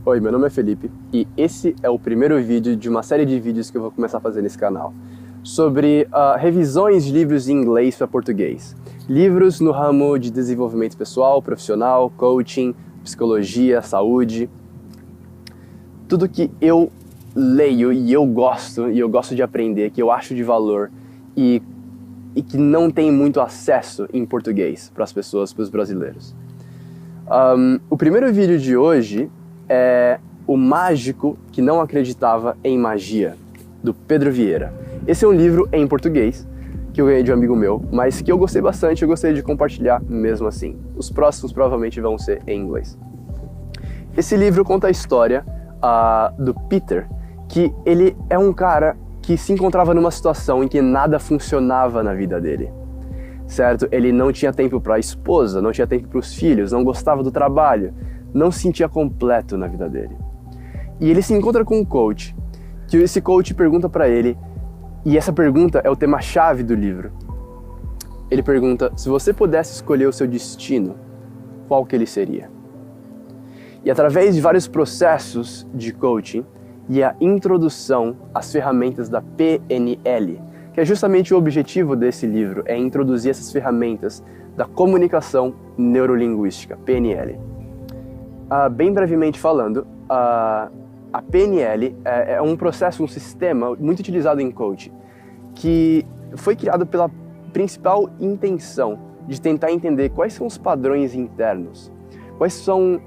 Oi, meu nome é Felipe e esse é o primeiro vídeo de uma série de vídeos que eu vou começar a fazer nesse canal sobre revisões de livros em inglês para português. Livros no ramo de desenvolvimento pessoal, profissional, coaching, psicologia, saúde. Tudo que eu leio e eu gosto de aprender, que eu acho de valor e que não tem muito acesso em português para as pessoas, para os brasileiros. O primeiro vídeo de hoje é O Mágico que Não Acreditava em Magia, do Pedro Vieira. Esse é um livro em português que eu ganhei de um amigo meu, mas que eu gostei bastante, eu gostaria de compartilhar mesmo assim. Os próximos provavelmente vão ser em inglês. Esse livro conta a história do Peter, que ele é um cara que se encontrava numa situação em que nada funcionava na vida dele. Certo? Ele não tinha tempo para a esposa, não tinha tempo para os filhos, não gostava do trabalho, não se sentia completo na vida dele. E ele se encontra com um coach, que esse coach pergunta para ele, e essa pergunta é o tema-chave do livro. Ele pergunta, se você pudesse escolher o seu destino, qual que ele seria? E através de vários processos de coaching e a introdução às ferramentas da PNL, que é justamente o objetivo desse livro, é introduzir essas ferramentas da comunicação neurolinguística, PNL. Bem brevemente falando, a PNL é um processo, um sistema muito utilizado em coaching, que foi criado pela principal intenção de tentar entender quais são os padrões internos, quais são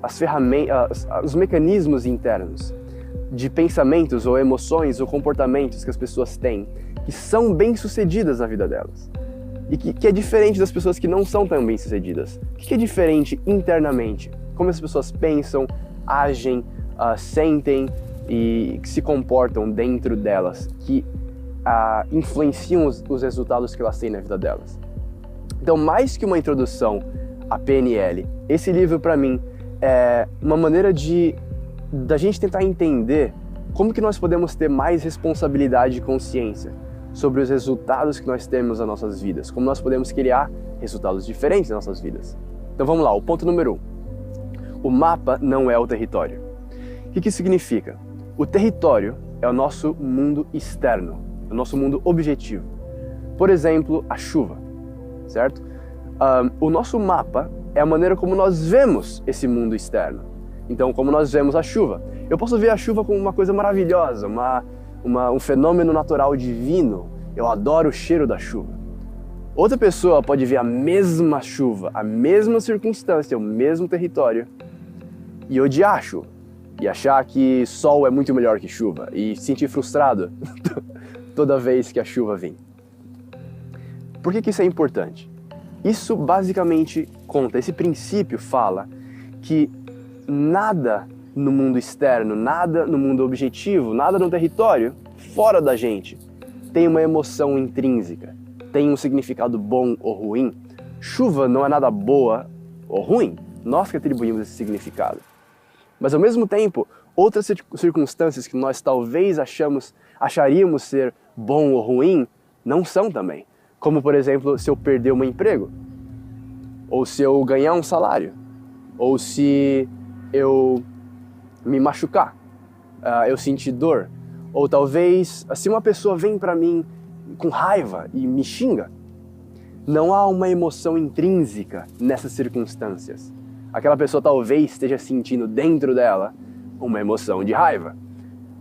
as ferramentas, os mecanismos internos de pensamentos ou emoções ou comportamentos que as pessoas têm, que são bem-sucedidas na vida delas. E que é diferente das pessoas que não são tão bem-sucedidas. O que é diferente internamente? Como as pessoas pensam, agem, sentem e se comportam dentro delas, que influenciam os resultados que elas têm na vida delas. Então, mais que uma introdução à PNL, esse livro para mim é uma maneira da gente tentar entender como que nós podemos ter mais responsabilidade e consciência sobre os resultados que nós temos nas nossas vidas, como nós podemos criar resultados diferentes nas nossas vidas. Então vamos lá, o ponto número 1. O mapa não é o território. O que isso significa? O território é o nosso mundo externo, o nosso mundo objetivo. Por exemplo, a chuva, certo? O nosso mapa é a maneira como nós vemos esse mundo externo. Então, como nós vemos a chuva. Eu posso ver a chuva como uma coisa maravilhosa, um fenômeno natural divino. Eu adoro o cheiro da chuva. Outra pessoa pode ver a mesma chuva, a mesma circunstância, o mesmo território, e odiar a chuva. E achar que sol é muito melhor que chuva. E se sentir frustrado toda vez que a chuva vem. Por que isso é importante? Isso basicamente conta, esse princípio fala que nada no mundo externo, nada no mundo objetivo, nada no território, fora da gente, tem uma emoção intrínseca, tem um significado bom ou ruim. Chuva não é nada boa ou ruim, nós que atribuímos esse significado. Mas ao mesmo tempo, outras circunstâncias que nós talvez acharíamos ser bom ou ruim, não são também. Como, por exemplo, se eu perder um emprego, ou se eu ganhar um salário, ou se eu me machucar, eu sentir dor, ou talvez se uma pessoa vem para mim com raiva e me xinga, não há uma emoção intrínseca nessas circunstâncias. Aquela pessoa talvez esteja sentindo dentro dela uma emoção de raiva,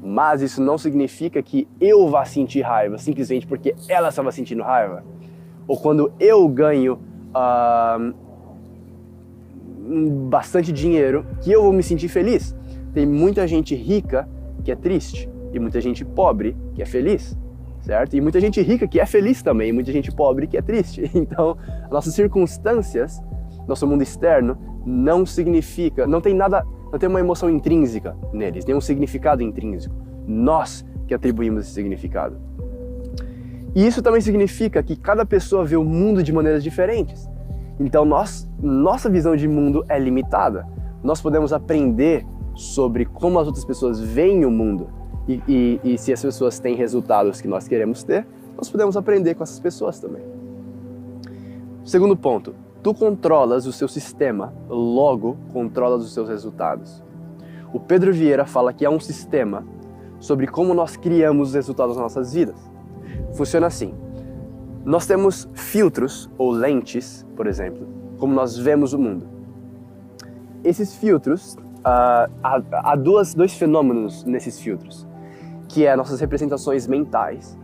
mas isso não significa que eu vá sentir raiva simplesmente porque ela estava sentindo raiva. Ou quando eu ganho bastante dinheiro, que eu vou me sentir feliz. Tem muita gente rica que é triste e muita gente pobre que é feliz, certo? E muita gente rica que é feliz também, e muita gente pobre que é triste. Então, nossas circunstâncias, nosso mundo externo, não significa, não tem uma emoção intrínseca neles, nem um significado intrínseco. Nós que atribuímos esse significado. E isso também significa que cada pessoa vê o mundo de maneiras diferentes. Então nossa visão de mundo é limitada. Nós podemos aprender sobre como as outras pessoas veem o mundo e se as pessoas têm resultados que nós queremos ter, nós podemos aprender com essas pessoas também. Segundo ponto, tu controlas o seu sistema, logo controlas os seus resultados. o Pedro Vieira fala que há um sistema sobre como nós criamos os resultados das nossas vidas. Funciona assim. Nós temos filtros ou lentes, por exemplo, como nós vemos o mundo. Esses filtros, há dois fenômenos nesses filtros, que é nossas representações mentais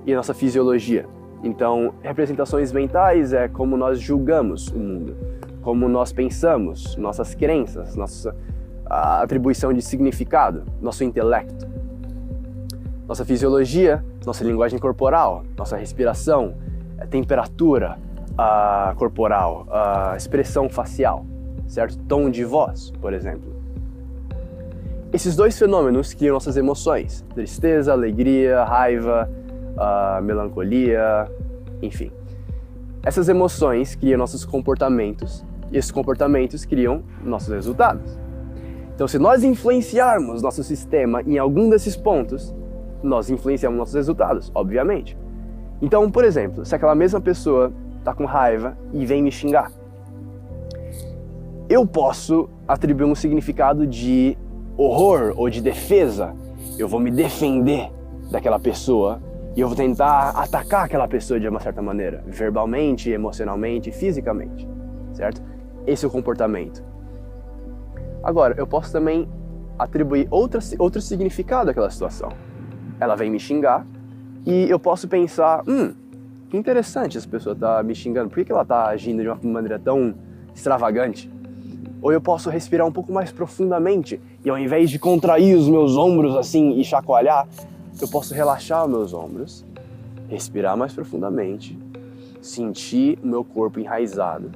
e a nossa fisiologia. Então, representações mentais é como nós julgamos o mundo, como nós pensamos, nossas crenças, nossa atribuição de significado, nosso intelecto. Nossa fisiologia, nossa linguagem corporal, nossa respiração, temperatura corporal, expressão facial, certo? Tom de voz, por exemplo. Esses dois fenômenos criam nossas emoções: tristeza, alegria, raiva, melancolia, enfim. Essas emoções criam nossos comportamentos e esses comportamentos criam nossos resultados. Então, se nós influenciarmos nosso sistema em algum desses pontos, nós influenciamos nossos resultados, obviamente. Então, por exemplo, se aquela mesma pessoa está com raiva e vem me xingar, eu posso atribuir um significado de horror ou de defesa. Eu vou me defender daquela pessoa e eu vou tentar atacar aquela pessoa de uma certa maneira, verbalmente, emocionalmente, fisicamente, certo? Esse é o comportamento. Agora, eu posso também atribuir outro significado àquela situação. Ela vem me xingar e eu posso pensar, que interessante essa pessoa tá me xingando, por que ela tá agindo de uma maneira tão extravagante? Ou eu posso respirar um pouco mais profundamente e ao invés de contrair os meus ombros assim e chacoalhar, eu posso relaxar os meus ombros, respirar mais profundamente, sentir o meu corpo enraizado.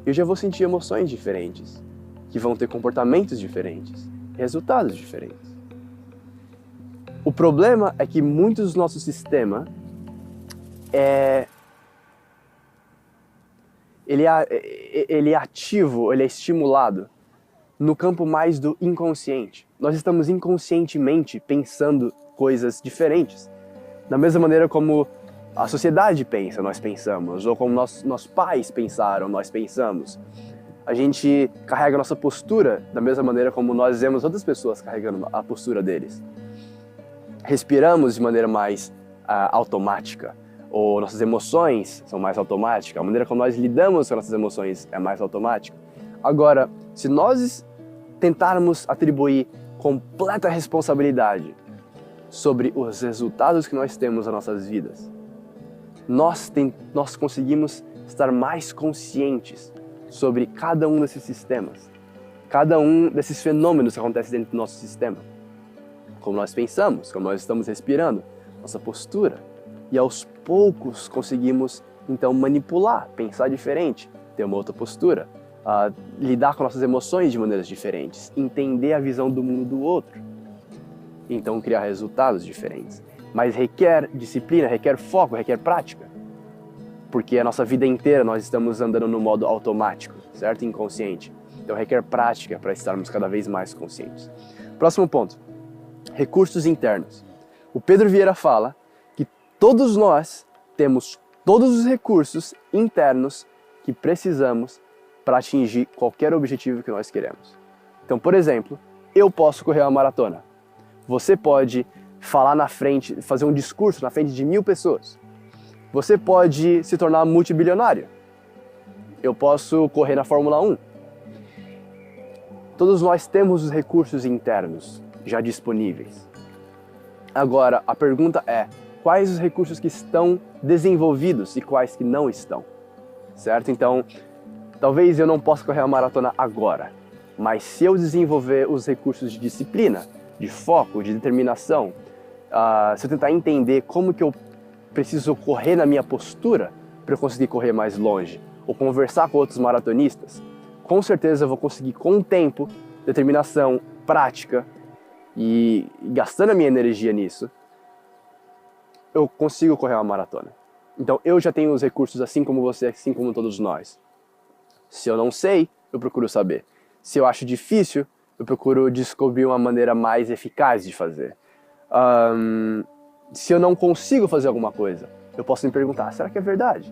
Eu já vou sentir emoções diferentes, que vão ter comportamentos diferentes, resultados diferentes. O problema é que muitos do nosso sistema ele é ativo, ele é estimulado no campo mais do inconsciente. Nós estamos inconscientemente pensando coisas diferentes. Da mesma maneira como a sociedade pensa, nós pensamos, ou como nossos pais pensaram, nós pensamos. A gente carrega a nossa postura da mesma maneira como nós vemos outras pessoas carregando a postura deles. Respiramos de maneira mais automática, ou nossas emoções são mais automáticas, a maneira como nós lidamos com nossas emoções é mais automática. Agora, se nós tentarmos atribuir completa responsabilidade sobre os resultados que nós temos nas nossas vidas, nós conseguimos estar mais conscientes sobre cada um desses sistemas, cada um desses fenômenos que acontecem dentro do nosso sistema. Como nós pensamos, como nós estamos respirando, nossa postura. E aos poucos conseguimos, então, manipular, pensar diferente, ter uma outra postura, lidar com nossas emoções de maneiras diferentes, entender a visão do mundo do outro. Então, criar resultados diferentes. Mas requer disciplina, requer foco, requer prática. Porque a nossa vida inteira nós estamos andando no modo automático, certo? Inconsciente. Então, requer prática para estarmos cada vez mais conscientes. Próximo ponto. Recursos internos. O Pedro Vieira fala que todos nós temos todos os recursos internos que precisamos para atingir qualquer objetivo que nós queremos. Então, por exemplo, eu posso correr uma maratona. Você pode falar na frente, fazer um discurso na frente de 1000 pessoas. Você pode se tornar multibilionário. Eu posso correr na Fórmula 1. Todos nós temos os recursos internos já disponíveis. Agora, a pergunta é, quais os recursos que estão desenvolvidos e quais que não estão? Certo? Então, talvez eu não possa correr a maratona agora, mas se eu desenvolver os recursos de disciplina, de foco, de determinação, se eu tentar entender como que eu preciso correr na minha postura para eu conseguir correr mais longe, ou conversar com outros maratonistas, com certeza eu vou conseguir, com o tempo, determinação, prática, e gastando a minha energia nisso, eu consigo correr uma maratona. Então eu já tenho os recursos assim como você, assim como todos nós. Se eu não sei, eu procuro saber. Se eu acho difícil, eu procuro descobrir uma maneira mais eficaz de fazer. Se eu não consigo fazer alguma coisa, eu posso me perguntar, será que é verdade?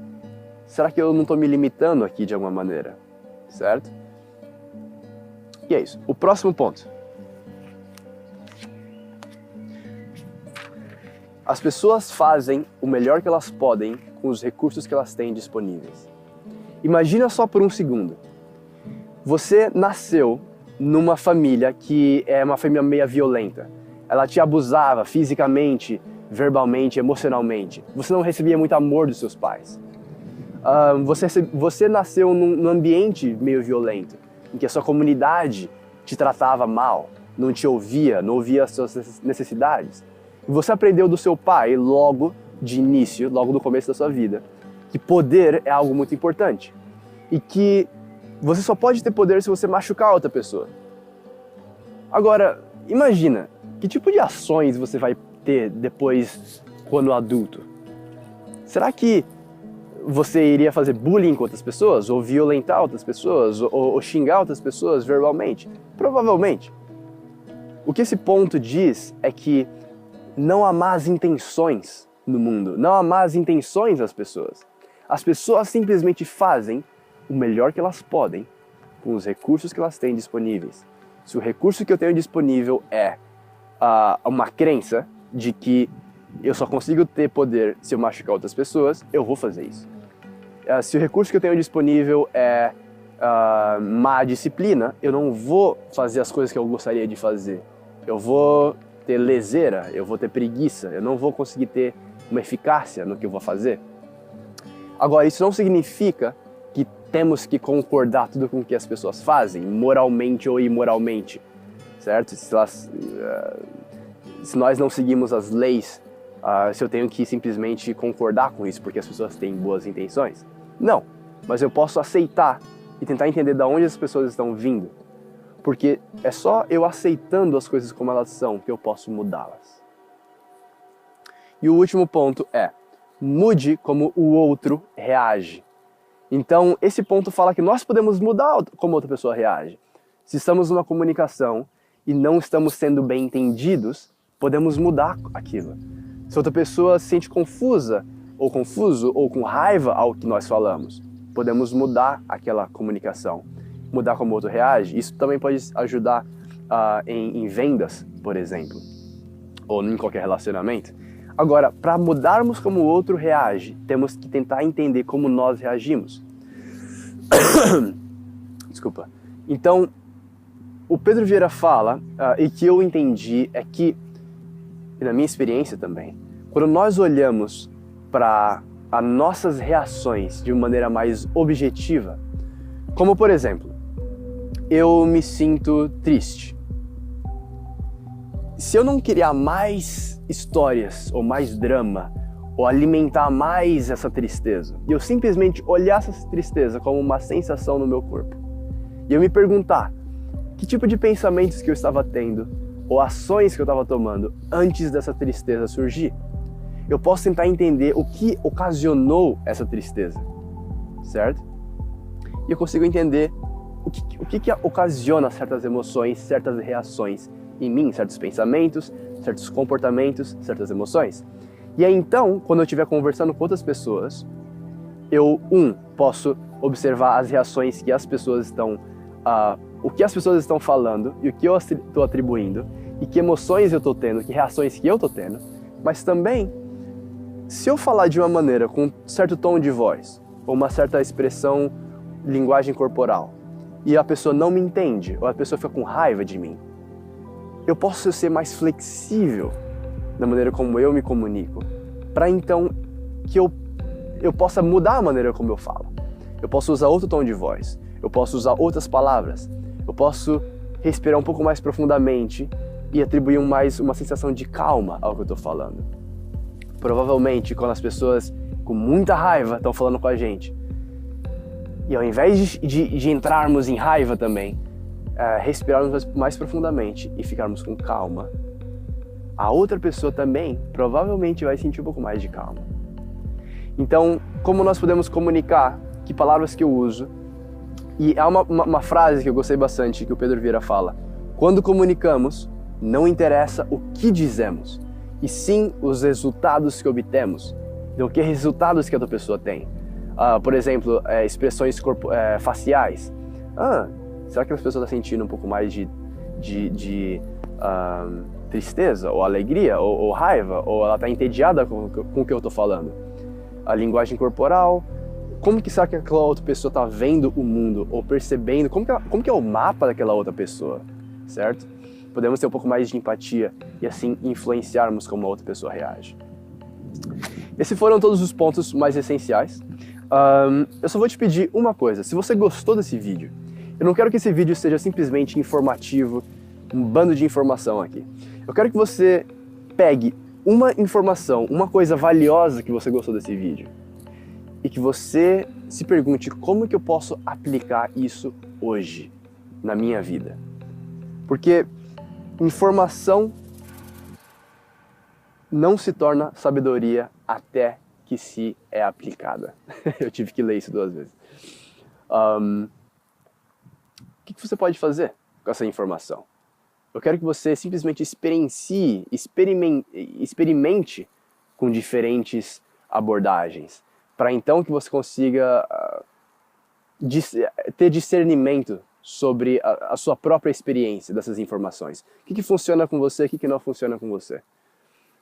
Será que eu não estou me limitando aqui de alguma maneira? Certo? E é isso. O próximo ponto. As pessoas fazem o melhor que elas podem com os recursos que elas têm disponíveis. Imagina só por um segundo. Você nasceu numa família que é uma família meio violenta. Ela te abusava fisicamente, verbalmente, emocionalmente. Você não recebia muito amor dos seus pais. Você nasceu num ambiente meio violento, em que a sua comunidade te tratava mal, não te ouvia, não ouvia as suas necessidades. E você aprendeu do seu pai logo de início, logo no começo da sua vida, que poder é algo muito importante. E que você só pode ter poder se você machucar outra pessoa. Agora, imagina, que tipo de ações você vai ter depois, quando adulto? Será que você iria fazer bullying com outras pessoas? Ou violentar outras pessoas? Ou xingar outras pessoas verbalmente? Provavelmente. O que esse ponto diz é que não há más intenções no mundo. Não há más intenções nas pessoas. As pessoas simplesmente fazem o melhor que elas podem com os recursos que elas têm disponíveis. Se o recurso que eu tenho disponível é uma crença de que eu só consigo ter poder se eu machucar outras pessoas, eu vou fazer isso. Se o recurso que eu tenho disponível é má disciplina, eu não vou fazer as coisas que eu gostaria de fazer. Eu vou ter leseira, eu vou ter preguiça, eu não vou conseguir ter uma eficácia no que eu vou fazer. Agora, isso não significa que temos que concordar tudo com o que as pessoas fazem, moralmente ou imoralmente, certo? Se nós não seguimos as leis, se eu tenho que simplesmente concordar com isso porque as pessoas têm boas intenções. Não, mas eu posso aceitar e tentar entender de onde as pessoas estão vindo. Porque é só eu aceitando as coisas como elas são que eu posso mudá-las. E o último ponto é, mude como o outro reage. Então, esse ponto fala que nós podemos mudar como outra pessoa reage. Se estamos numa comunicação e não estamos sendo bem entendidos, podemos mudar aquilo. Se outra pessoa se sente confusa, ou confuso, ou com raiva ao que nós falamos, podemos mudar aquela comunicação. Mudar como o outro reage. Isso também pode ajudar em vendas, por exemplo, ou em qualquer relacionamento. Agora, para mudarmos como o outro reage, temos que tentar entender como nós reagimos. Desculpa. Então, o Pedro Vieira fala, e que eu entendi, é que, e na minha experiência também, quando nós olhamos para as nossas reações de uma maneira mais objetiva, como por exemplo, eu me sinto triste. Se eu não criar mais histórias ou mais drama, ou alimentar mais essa tristeza, e eu simplesmente olhar essa tristeza como uma sensação no meu corpo, e eu me perguntar que tipo de pensamentos que eu estava tendo, ou ações que eu estava tomando antes dessa tristeza surgir, eu posso tentar entender o que ocasionou essa tristeza, certo? E eu consigo entender o que ocasiona certas emoções, certas reações em mim, certos pensamentos, certos comportamentos, certas emoções. E aí então, quando eu estiver conversando com outras pessoas, eu, posso observar as reações que as pessoas estão, o que as pessoas estão falando e o que eu estou atribuindo, e que emoções eu estou tendo, que reações que eu estou tendo, mas também, se eu falar de uma maneira com um certo tom de voz, ou uma certa expressão, linguagem corporal, e a pessoa não me entende, ou a pessoa fica com raiva de mim, eu posso ser mais flexível na maneira como eu me comunico, para então que eu possa mudar a maneira como eu falo. Eu posso usar outro tom de voz, eu posso usar outras palavras, eu posso respirar um pouco mais profundamente e atribuir uma sensação de calma ao que eu estou falando. Provavelmente, quando as pessoas com muita raiva estão falando com a gente, e ao invés de entrarmos em raiva também, respirarmos mais profundamente e ficarmos com calma, a outra pessoa também provavelmente vai sentir um pouco mais de calma. Então, como nós podemos comunicar, que palavras que eu uso, e há uma frase que eu gostei bastante que o Pedro Vieira fala: quando comunicamos, não interessa o que dizemos, e sim os resultados que obtemos. Então, que resultados que a outra pessoa tem. Por exemplo, expressões faciais. Será que as pessoas estão sentindo um pouco mais de tristeza, ou alegria, ou raiva, ou ela está entediada com o que eu estou falando? A linguagem corporal, como que será que aquela outra pessoa está vendo o mundo, ou percebendo, como que é o mapa daquela outra pessoa, certo? Podemos ter um pouco mais de empatia e assim influenciarmos como a outra pessoa reage. Esses foram todos os pontos mais essenciais. Eu só vou te pedir uma coisa: se você gostou desse vídeo, eu não quero que esse vídeo seja simplesmente informativo, um bando de informação aqui. Eu quero que você pegue uma informação, uma coisa valiosa que você gostou desse vídeo, e que você se pergunte como que eu posso aplicar isso hoje, na minha vida. Porque informação não se torna sabedoria até que se é aplicada. Eu tive que ler isso 2 vezes. O que você pode fazer com essa informação? Eu quero que você simplesmente experimente com diferentes abordagens, para então que você consiga ter discernimento sobre a sua própria experiência dessas informações. O que funciona com você, o que não funciona com você.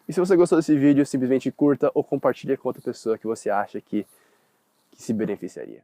E se você gostou desse vídeo, simplesmente curta ou compartilha com outra pessoa que você acha que se beneficiaria.